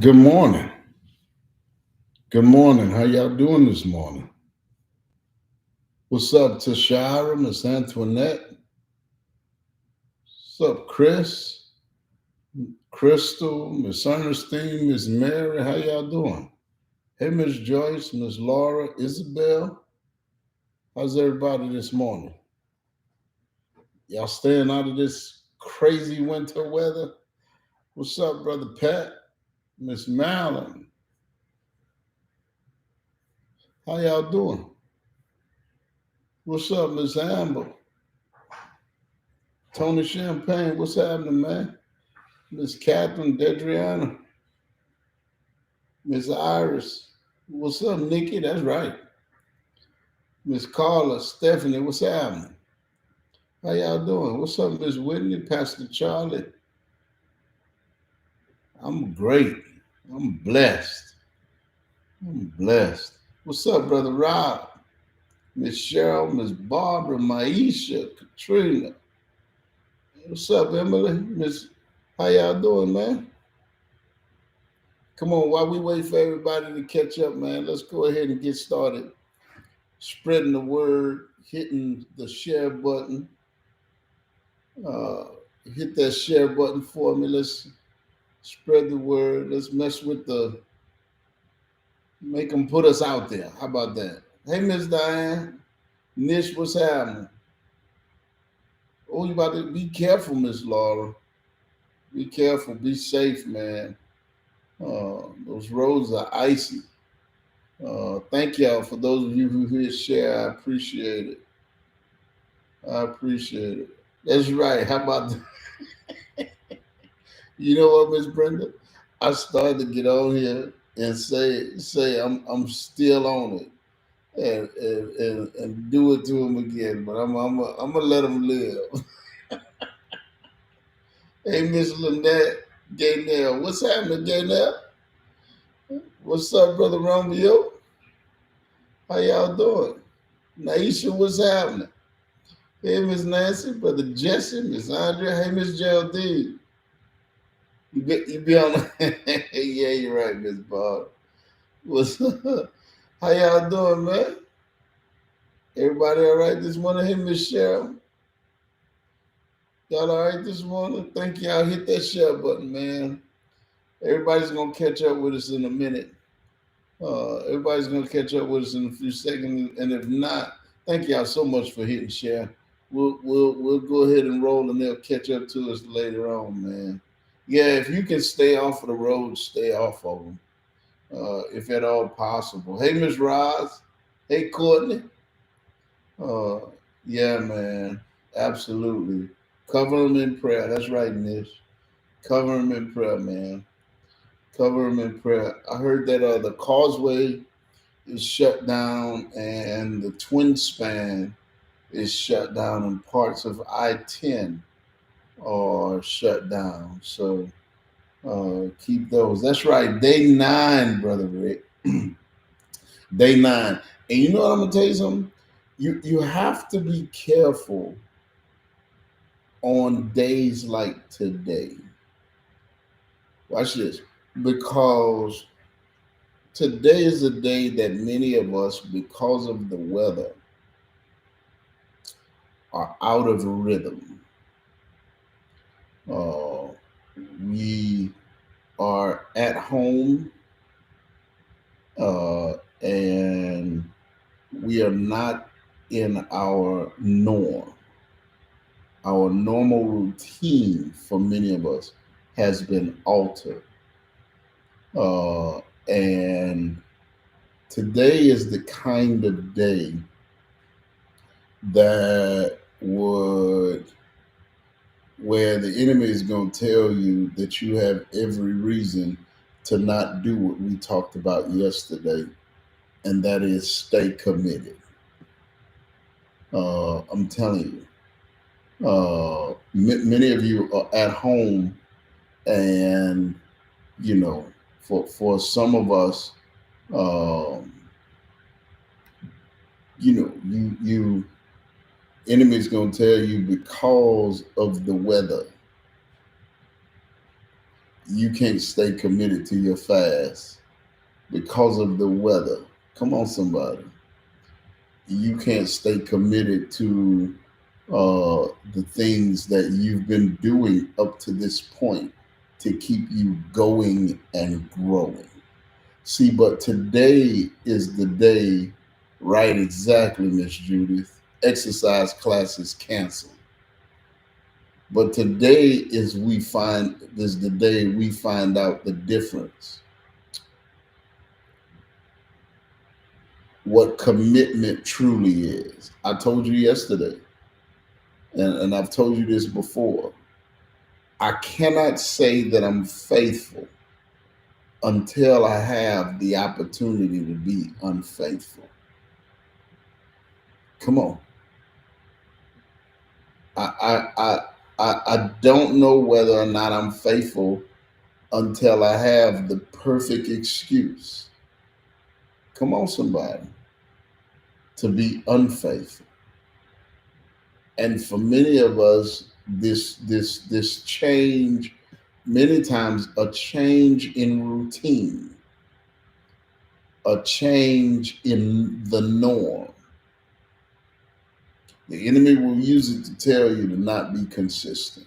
Good morning. Good morning. How y'all doing this morning? What's up, Tashara, Miss Antoinette? What's up, Chris, Crystal, Miss Ernestine, Miss Mary? How y'all doing? Hey, Miss Joyce, Miss Laura, Isabel. How's everybody this morning? Y'all staying out of this crazy winter weather? What's up, Brother Pat, Miss Madeline? How y'all doing? What's up, Miss Amber? Tony Champagne, what's happening, man? Miss Catherine, Dedriana, Miss Iris. What's up, Nikki? That's right. Miss Carla, Stephanie, what's happening? How y'all doing? What's up, Miss Whitney, Pastor Charlie? I'm great. I'm blessed. I'm blessed. What's up, Brother Rob? Miss Cheryl, Miss Barbara, Maisha, Katrina. What's up, Emily? Miss, how y'all doing, man? Come on, while we wait for everybody to catch up, man, let's go ahead and get started. Spreading the word, hitting the share button. Uh, Hit that share button for me. Let's spread the word. Let's mess with make them put us out there. How about that? Hey, Miss Diane. Nish, what's happening? Oh, you about to be careful, Miss Laura. Be careful. Be safe, man. Those roads are icy. Thank y'all for those of you who hit share. I appreciate it. I appreciate it. That's right. How about you know what, Miss Brenda? I started to get on here and say I'm still on it and do it to him again, but I'm gonna let him live. Hey, Miss Lynette Gaynell, what's happening, Gaynell? What's up, Brother Romeo? How y'all doing? Naisha, what's happening? Hey, Miss Nancy, Brother Jesse, Miss Andrea, hey, Miss Geraldine. You be on yeah, you're right, Miss Bob. What's how y'all doing, man? Everybody all right this morning? Hey, Miss Cheryl. Y'all all right this morning? Thank y'all. Hit that share button, man. Everybody's gonna catch up with us in a minute. Everybody's gonna catch up with us in a few seconds, and if not, thank y'all so much for hitting share. We'll go ahead and roll, and they'll catch up to us later on, man. Yeah, if you can stay off of the road, stay off of them, if at all possible. Hey, Miss Roz. Hey, Courtney. Uh, yeah, man, absolutely. Cover them in prayer. That's right, Nish. Cover them in prayer, man. Cover them in prayer. I heard that the causeway is shut down and the twin span is shut down and parts of I-10 are shut down. So keep those. That's right. Day 9, Brother Rick. Day 9. And you know what I'm gonna tell you something? You have to be careful on days like today. Watch this. Because today is a day that many of us, because of the weather, are out of rhythm. Uh, we are at home and we are not in our norm. Our normal routine for many of us has been altered. And today is the kind of day that would where the enemy is going to tell you that you have every reason to not do what we talked about yesterday, and that is stay committed. I'm telling you, many of you are at home, and you know, for some of us, um, you enemy's going to tell you because of the weather You can't stay committed to your fast because of the weather. Come on, somebody. You can't stay committed to the things that you've been doing up to this point to keep you going and growing. See, but today is the day, right? Exactly, Miss Judith. Exercise classes canceled. But today is the day we find out the difference. What commitment truly is. I told you yesterday, and I've told you this before. I cannot say that I'm faithful until I have the opportunity to be unfaithful. Come on. I don't know whether or not I'm faithful until I have the perfect excuse. Come on, somebody, to be unfaithful. And for many of us, this change, many times a change in routine, a change in the norm. The enemy will use it to tell you to not be consistent,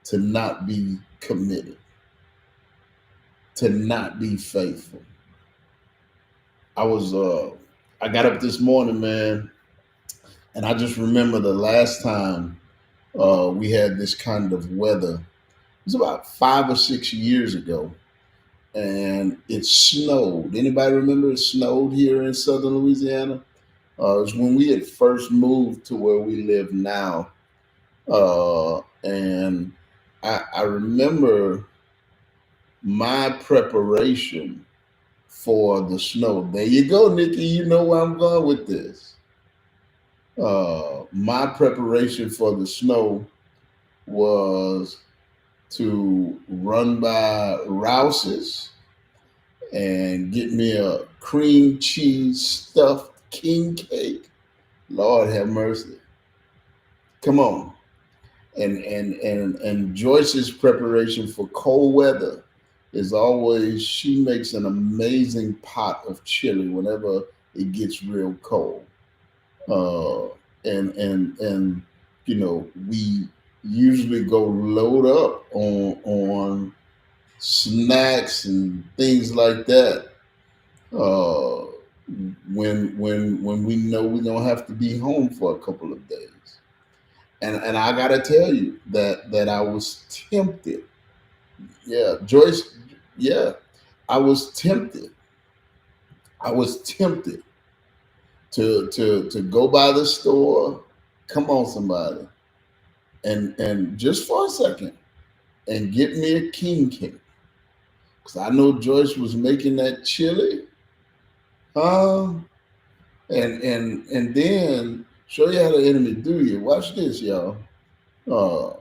to not be committed, to not be faithful. I was I got up this morning, man, and I just remember the last time we had this kind of weather. It was about 5 or 6 years ago, and it snowed. Anybody remember it snowed here in southern Louisiana? It was when we had first moved to where we live now, and I remember my preparation for the snow. There you go, Nikki. You know where I'm going with this. My preparation for the snow was to run by Rouse's and get me a cream cheese stuffed king cake. Lord have mercy. Come on. And Joyce's preparation for cold weather is always she makes an amazing pot of chili whenever it gets real cold. Uh, and you know, we usually go load up on snacks and things like that. Uh, when we know we're gonna have to be home for a couple of days. And I gotta tell you that I was tempted. Yeah, Joyce. Yeah, I was tempted. I was tempted to go by the store. Come on, somebody, and just for a second, and get me a king cake, because I know Joyce was making that chili. Huh? And then show you how the enemy do you. Watch this, y'all. Uh,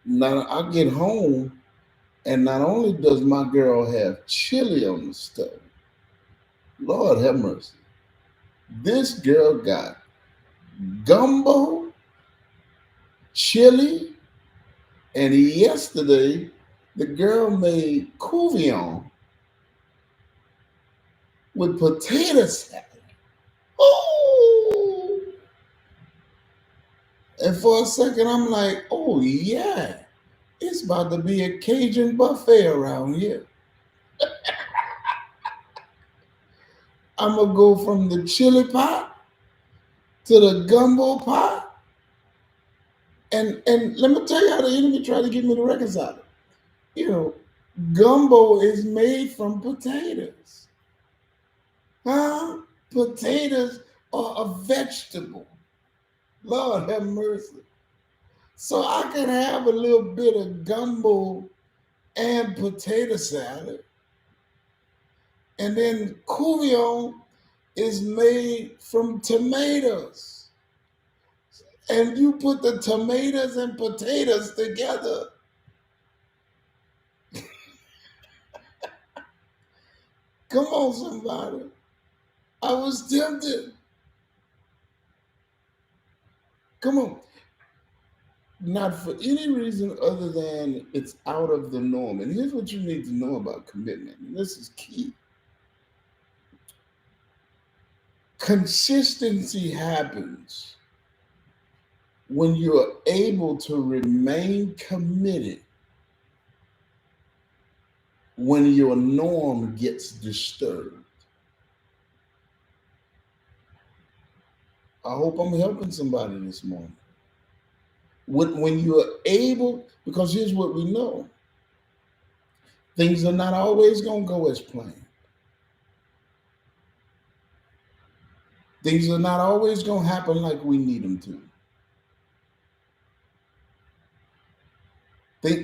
Now I get home, and not only does my girl have chili on the stove, Lord have mercy, this girl got gumbo, chili, and yesterday the girl made Covington with potato salad. Oh! And for a second, I'm like, oh yeah, it's about to be a Cajun buffet around here. I'm gonna go from the chili pot to the gumbo pot. And let me tell you how the enemy tried to get me to reconcile it. You know, gumbo is made from potatoes. Huh? Potatoes are a vegetable. Lord have mercy. So I can have a little bit of gumbo and potato salad. And then couillon is made from tomatoes. And you put the tomatoes and potatoes together. Come on, somebody. I was tempted. Come on. not for any reason other than it's out of the norm. And here's what you need to know about commitment. And this is key. Consistency happens when you're able to remain committed when your norm gets disturbed. I hope I'm helping somebody this morning. When you are able, because here's what we know, things are not always going to go as planned. Things are not always going to happen like we need them to.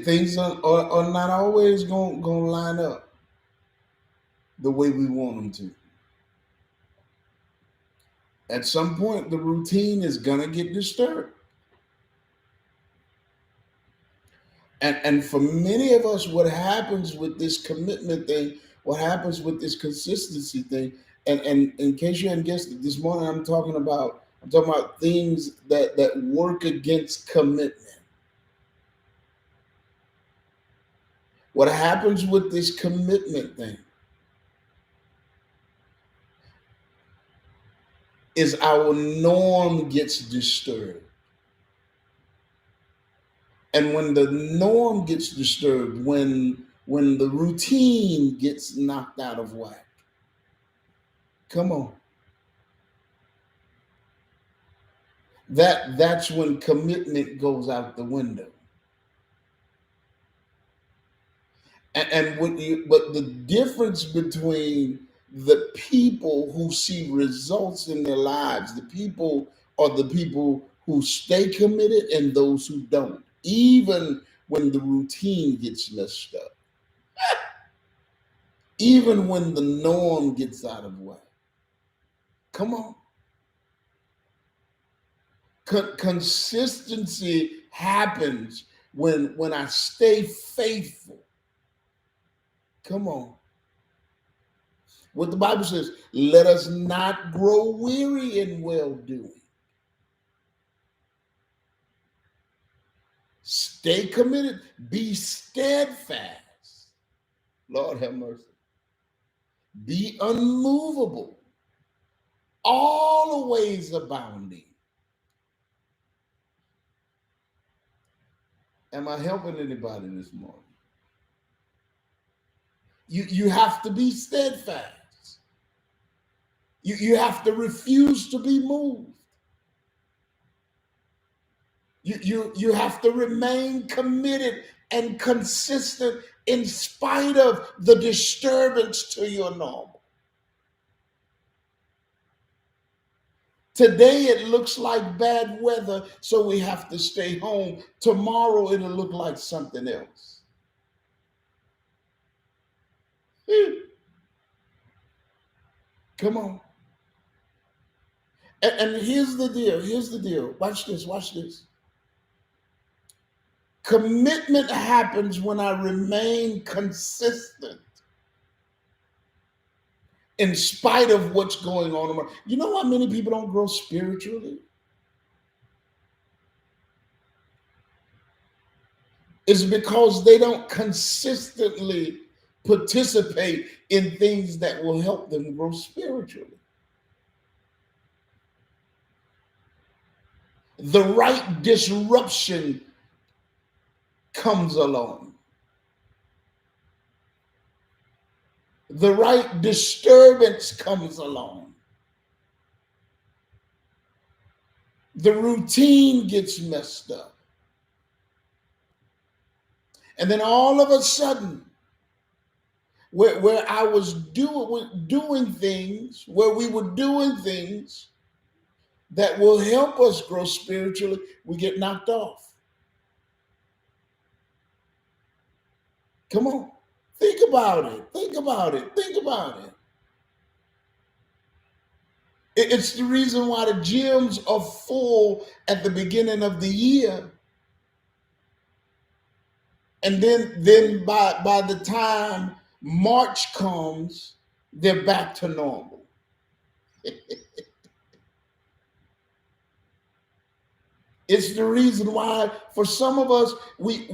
Things are not always going to line up the way we want them to. At some point, the routine is going to get disturbed. And for many of us, what happens with this commitment thing, what happens with this consistency thing, and in case you hadn't guessed it, this morning I'm talking about things that work against commitment. What happens with this commitment thing is our norm gets disturbed. And when the norm gets disturbed, when the routine gets knocked out of whack, come on, that's when commitment goes out the window. And but the difference between the people who see results in their lives, the people are the people who stay committed and those who don't, even when the routine gets messed up, even when the norm gets out of whack. Come on. Consistency happens when I stay faithful. Come on. What the Bible says, let us not grow weary in well doing. Stay committed. Be steadfast. Lord have mercy. Be unmovable. Always abounding. Am I helping anybody this morning? You have to be steadfast. You have to refuse to be moved. You have to remain committed and consistent in spite of the disturbance to your normal. Today it looks like bad weather, so we have to stay home. Tomorrow it'll look like something else. Come on. And here's the deal. Here's the deal. Watch this. Watch this. Commitment happens when I remain consistent in spite of what's going on around. You know why many people don't grow spiritually? It's because they don't consistently participate in things that will help them grow spiritually. The right disruption comes along. The right disturbance comes along. The routine gets messed up. And then all of a sudden, where I was doing things, where we were doing things that will help us grow spiritually, we get knocked off. Come on. Think about it. Think about it. Think about it. It's the reason why the gyms are full at the beginning of the year. And then by the time March comes, they're back to normal. It's the reason why for some of us we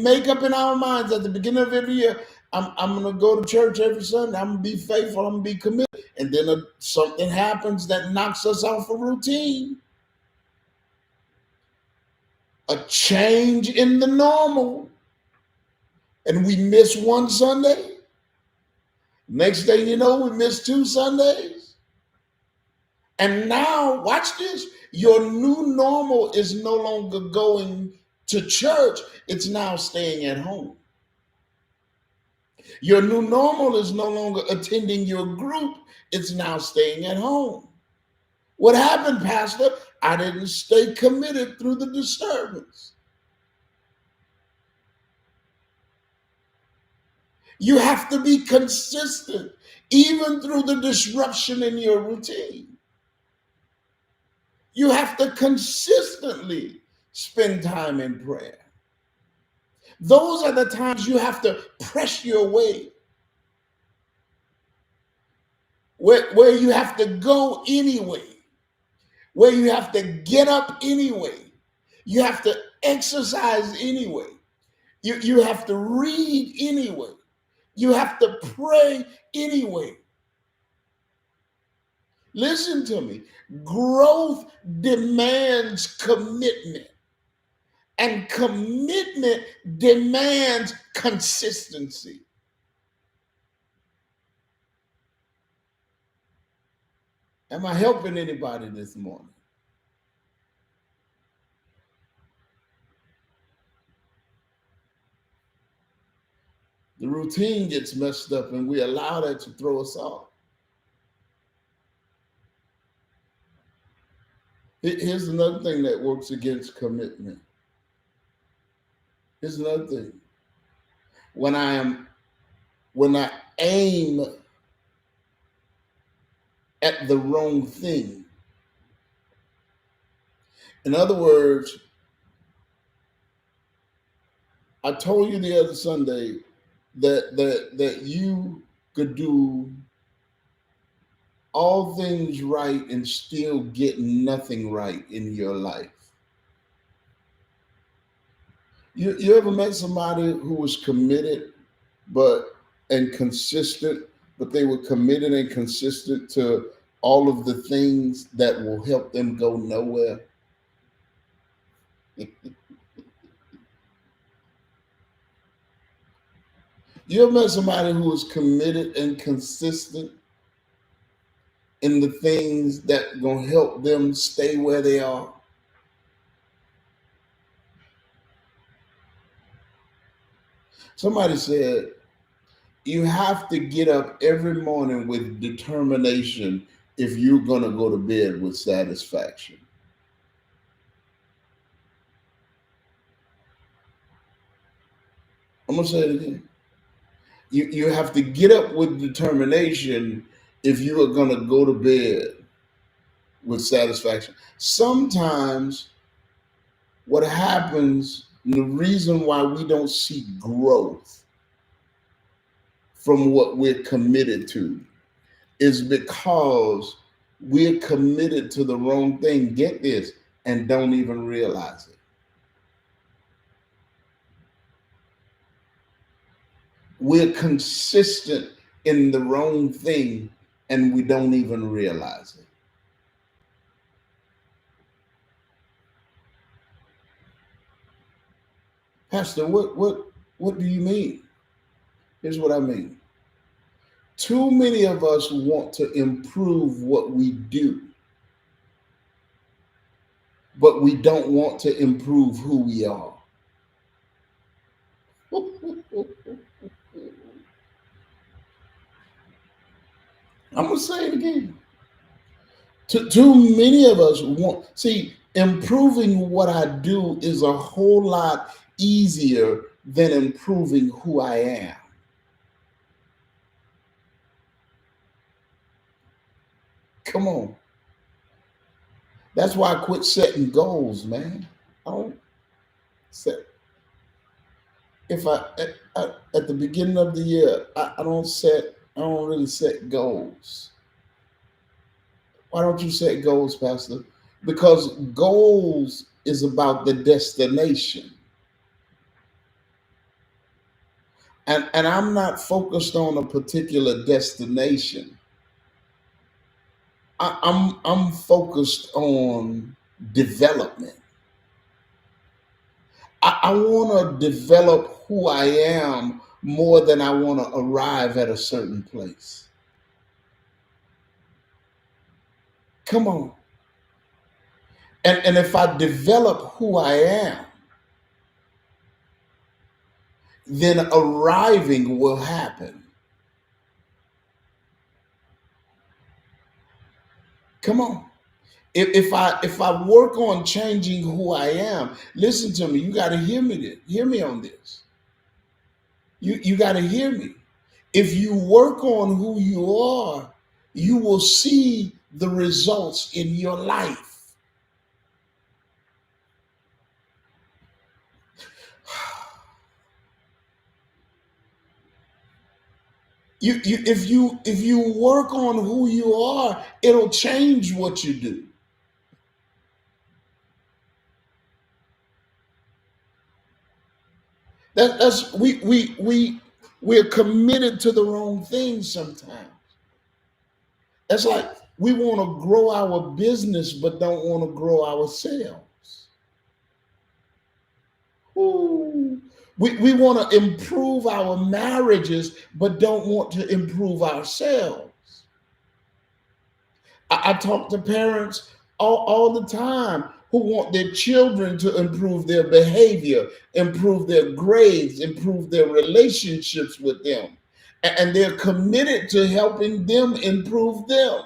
make up in our minds at the beginning of every year, I'm gonna go to church every Sunday, I'm gonna be faithful, I'm gonna be committed. And then something happens that knocks us off a routine. A change in the normal. And we miss one Sunday. Next day, you know, we miss 2 Sundays. And now, watch this. Your new normal is no longer going to church, it's now staying at home. Your new normal is no longer attending your group, it's now staying at home. What happened, Pastor? I didn't stay committed through the disturbance. You have to be consistent, even through the disruption in your routine. You have to consistently spend time in prayer. Those are the times you have to press your way, where you have to go anyway, where you have to get up anyway, you have to exercise anyway, you have to read anyway, you have to pray anyway. Listen to me. Growth demands commitment, and commitment demands consistency. Am I helping anybody this morning? The routine gets messed up and we allow that to throw us off. Here's another thing that works against commitment. Here's another thing. When I aim at the wrong thing. In other words, I told you the other Sunday that you could do all things right and still get nothing right in your life. You ever met somebody who was committed and consistent, but they were committed and consistent to all of the things that will help them go nowhere? You ever met somebody who was committed and consistent in the things that gonna help them stay where they are? Somebody said, you have to get up every morning with determination if you're gonna go to bed with satisfaction. I'm gonna say it again. You have to get up with determination if you are gonna go to bed with satisfaction. Sometimes what happens, the reason why we don't see growth from what we're committed to is because we're committed to the wrong thing. Get this, and don't even realize it. We're consistent in the wrong thing and we don't even realize it. Pastor, what do you mean? Here's what I mean. Too many of us want to improve what we do, but we don't want to improve who we are. I'm going to say it again. Too many of us improving what I do is a whole lot easier than improving who I am. Come on. That's why I quit setting goals, man. I don't set. If at the beginning of the year, I don't really set goals. Why don't you set goals, Pastor? Because goals is about the destination. And I'm not focused on a particular destination. I'm focused on development. I want to develop who I am more than I want to arrive at a certain place. Come on. And if I develop who I am, then arriving will happen. Come on. If I work on changing who I am, listen to me. You got to hear me on this. You got to hear me. If you work on who you are, you will see the results in your life. If you work on who you are, it'll change what you do. That's we're committed to the wrong things sometimes. That's like we want to grow our business but don't want to grow ourselves. Ooh. We want to improve our marriages but don't want to improve ourselves. I talk to parents all the time who want their children to improve their behavior, improve their grades, improve their relationships with them. And they're committed to helping them improve them.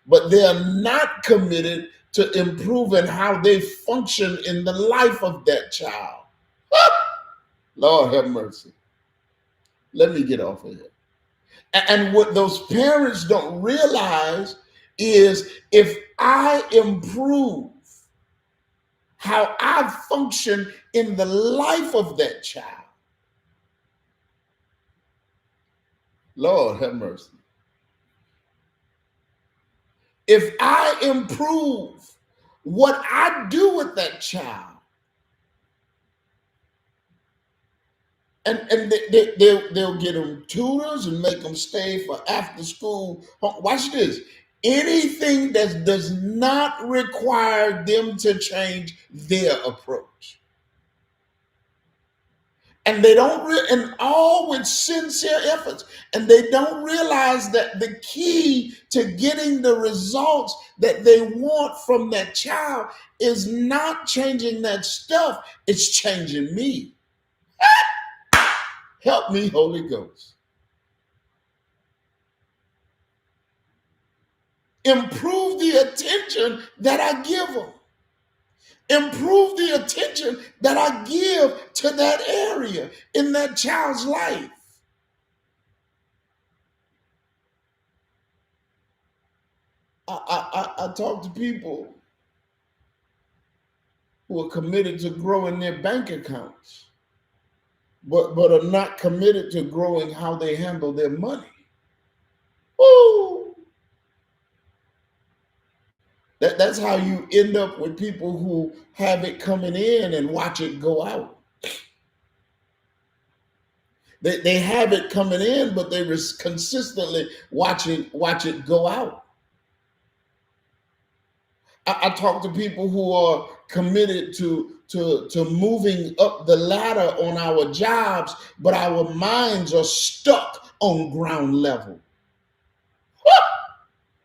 But they're not committed to improving how they function in the life of that child. Lord have mercy. Let me get off of here. And what those parents don't realize is if I improve how I function in the life of that child, Lord have mercy. If I improve what I do with that child, and they'll get them tutors and make them stay for after school. Watch this. Anything that does not require them to change their approach. And they don't, and all with sincere efforts. And they don't realize that the key to getting the results that they want from that child is not changing that stuff, it's changing me. Help me, Holy Ghost. Improve the attention that I give them. Improve the attention that I give to that area in that child's life. I talk to people who are committed to growing their bank accounts, but are not committed to growing how they handle their money. Woo! That's how you end up with people who have it coming in and watch it go out. They have it coming in, but they consistently watch it go out. I talk to people who are committed to moving up the ladder on our jobs, but our minds are stuck on ground level.